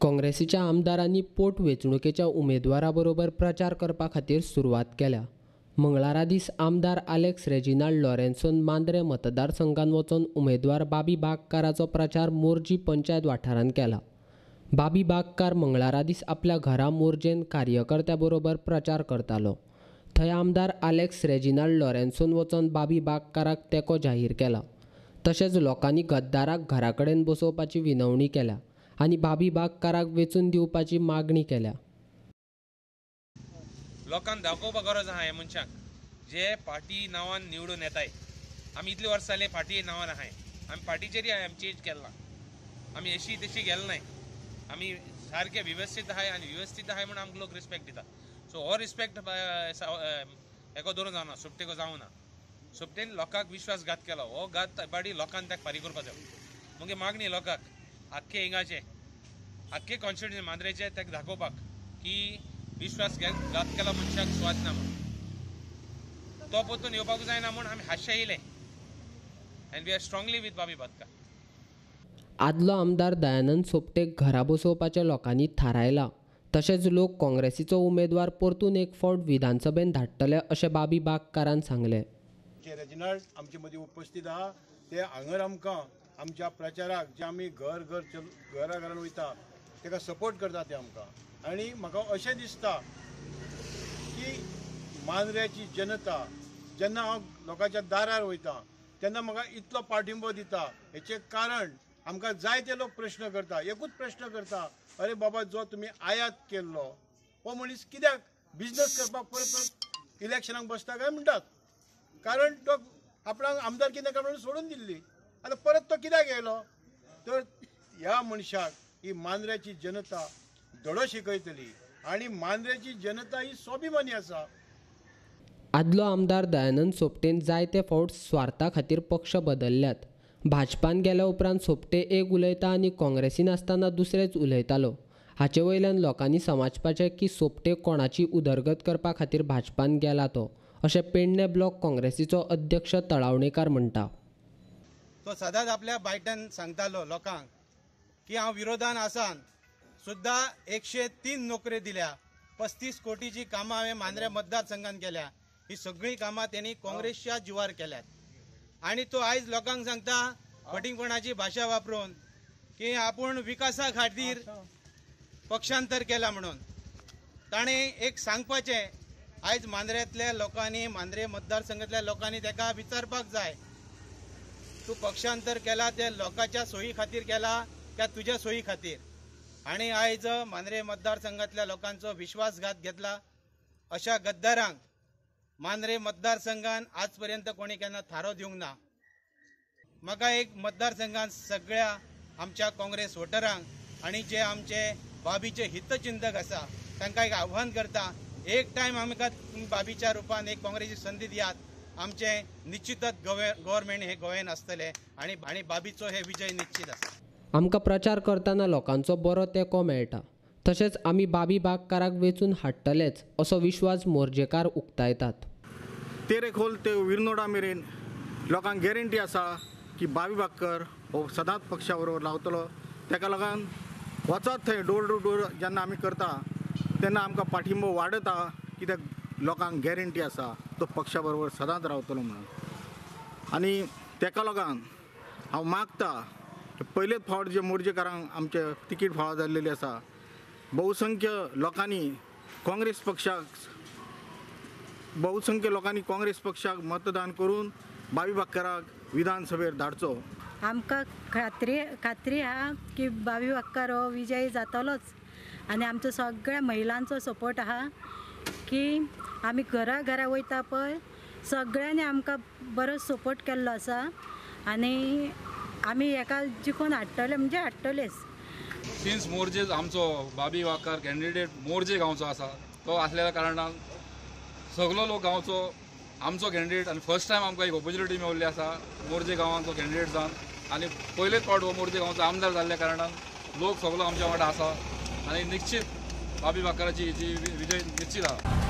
काँग्रेसीच्या आमदारांनी पोटवेंचणुकेच्या उमेदवाराबरोबर प्रचार करपा खातीर सुरवात केल्या। मंगळारा दीस आमदार आलेक्स रेजिनाल्ड लॉरेन्सोन मांद्रे मतदारसंघात वचून उमेदवार बाबी बागकाराचो प्रचार मोर्जी पंचायत वाठारांत केला। बाबी बागकार मंगळारा दीस आपल्या घरा मोर्जेन कार्यकर्त्यां बरोबर प्रचार करतालो। थंय आमदार आलेक्स रेजिनाल्ड लॉरेन्सोन वचून बाबी बागकाराक तेंको जाहीर केला। तशेंच लोकांनी गद्दाराक घरा कडेन बसोवपाची विनवणी केल्या आनी बाबी बागकाराक वेचून दिवपाची मागणी केल्या। लोकांक दाखोवपाक गरज आहा हे मनशाक जे पार्टी नांवान निवडून येताय। आमी इतले वर्स जाले पार्टी नांवान आहाय, आमी पार्टीचेर आमी चेंज केला, आमी अशी तशी गेल नाय, आमी सारखे व्यवस्थित आहाय आनी व्यवस्थित आहाय म्हणून आमकां लोक रिस्पेक्ट दिता। सो हो रिस्पेक्ट हेको धरून जावना, सोबतेको जावना। सोबतेन लोकांक विश्वासघात केलो, हो घात बाडी लोकांक ताका फारीक करपाक जाय। मुगे मागणी लोकांक आख्खे हिंगाचे आख्खे कॉन्स्टिट्युएन्सी मांद्रेचे ताका दाखोवपाक की विश्वासघात केला मनशाक स्वाद ना म्हणून तो परतून येवपाक जायना म्हणून आमी हातशे येयले and we are strongly with बाबी बागकार। आदलो आमदार दयानंद सोपटेक घरा बसोवपाच्या लोकांनी थारायला। तशेंच लोक काँग्रेसीचो उमेदवार परतून एक फावट विधानसभेत धाडटले अशें बाबी बागकारान सांगले। रेजिनाल्ड आमचे मदीं उपस्थित आहा, ते हांगर आमकां आमच्या प्रचाराक जे आमी घरा घरान वयता ताका सपोर्ट करता ते आमकां। आनी म्हाका अशें दिसता की मांद्रेची जनता जेन्ना हांव लोकांच्या दारार वयता तेन्ना म्हाका इतलो पाठिंबो दिता। हेचें कारण आमकां जायते लोक प्रश्न करता, एकूच प्रश्न करता, अरे बाबा जो तुमी आयात केल्लो हो मनीस कित्याक बिजनस करपाक परत इलेक्शनाक बसता काय म्हणटात। कारण तो आपणाक आमदारकी नाका म्हणून सोडून दिल्ली, आतां परत तो कित्याक येयलो? तर ह्या मनशाक ही मांद्रेची जनता धडो शिकयतली आनी मांद्रेची जनता ही स्वाभिमानी आसा। आदलो आमदार दयानंद सोपटेन जायते फावट स्वार्था खातीर पक्ष बदलल्यात। भाजपान गेल्या उपरांत सोपटे एक उलयता आनी काँग्रेसीन आसतना दुसरेच उलयतालो। हाचे वयल्यान लोकांनी समजपाचें की सोपटे कोणाची उदरगत करपा खातीर भाजपान गेला तो, अशें पेडणे ब्लॉक काँग्रेसीचो अध्यक्ष तळावणेकार म्हणटा। तो सदांच आपल्या बायटान सांगतालो लोकांक की हांव विरोधान आसान सुद्दां 103 नोकऱ्यो दिल्या, 35 कोटीची कामां हांवें मांद्रे मतदारसंघात केल्या। ही सगळीं कामां तेणी काँग्रेसच्या जिवार केल्यात आनी तो आयज लोकांक सांगता फटिंगपणाची भाशा वापरून की आपूण विकासा खातीर पक्षांतर केला म्हणून। ताणें एक सांगपाचें, आयज मांद्रेंतल्या लोकांनी मांद्रे मतदारसंघातल्या लोकांनी ताका विचारपाक जाय, तूं पक्षांतर केला ते लोकांच्या सोयी खातीर केला काय तुज्या सोयी खातीर? आनी आयज मांद्रे मतदारसंघातल्या लोकांचो विश्वासघात घेतला। अशा गद्दारांक मांद्रे मतदारसंघान आज पर्यंत कोणी केन्ना थारो दिवंक ना। म्हाका एक मतदारसंघात सगळ्या आमच्या काँग्रेस वोटरांक आनी जे आमचे बाबीचे हितचिंतक आसा तांकां एक आव्हान करता, एक टायम आमकां बाबीच्या रुपान एक काँग्रेसी संदी दियात, आमचे निश्चितच गव्हर्मेंट हे गोंयान आसतले आनी बाबीचो हे विजय निश्चित आसा। आमकां प्रचार करतना लोकांचो बरो तेंको मेळटा, तशेंच आमी बाबी बागकाराक वेचून हाडटलेच असो विश्वास मोर्जेकार उक्तायतात। तेरेखोल ते विरनोडा मेरेन लोकांक गॅरंटी आसा की बाबी बागकर हो सदांच पक्षा बरोबर रावतलो। ताका लागून वचत थंय डोर टू डोर जेन्ना आमी करता तेन्ना आमकां पाठिंबो वाडता, कित्याक लोकांक गॅरंटी आसा तो पक्षा बरोबर सदांच रावतलो म्हणून। आनी ताका लागून हांव मागता पयलेच फावट जे मोर्जेकारांक आमचे तिकीट फावो जाल्लेली आसा, बहुसंख्य लोकांनी काँग्रेस पक्षाक मतदान करून बाबी बागकाराक विधानसभेर धाडचो। आमकां खात्री आहा की बाबी बागकार हो विजयी जातलोच आनी आमचो सगळ्या महिलांचो सपोर्ट आहा की आमी घरा घरा वयता पळय सगळ्यांनी आमकां बरो सपोर्ट केल्लो आसा आनी आमी हेका जिखून हाडटले म्हणजे हाडटलेच। सिन्स मोर्जे आमचो बाबी बागकार कॅन्डिडेट मोर्जे गांवचो आसा, तो आसलेल्या कारणान सगलो लोक गांवचो आमचो कॅन्डिडेट आनी फर्स्ट टायम आमकां एक ऑपॉर्च्युनिटी मेळिल्ली आसा मोर्जे गांवांचो कॅन्डिडेट जावन, आनी पयलेच फावट हो मोर्जे गांवचो आमदार जाल्ल्या कारणान लोक सगलो आमच्या वांगडा आसा आनी निश्चित बाबी बागकाराची विजय निश्चित आसा।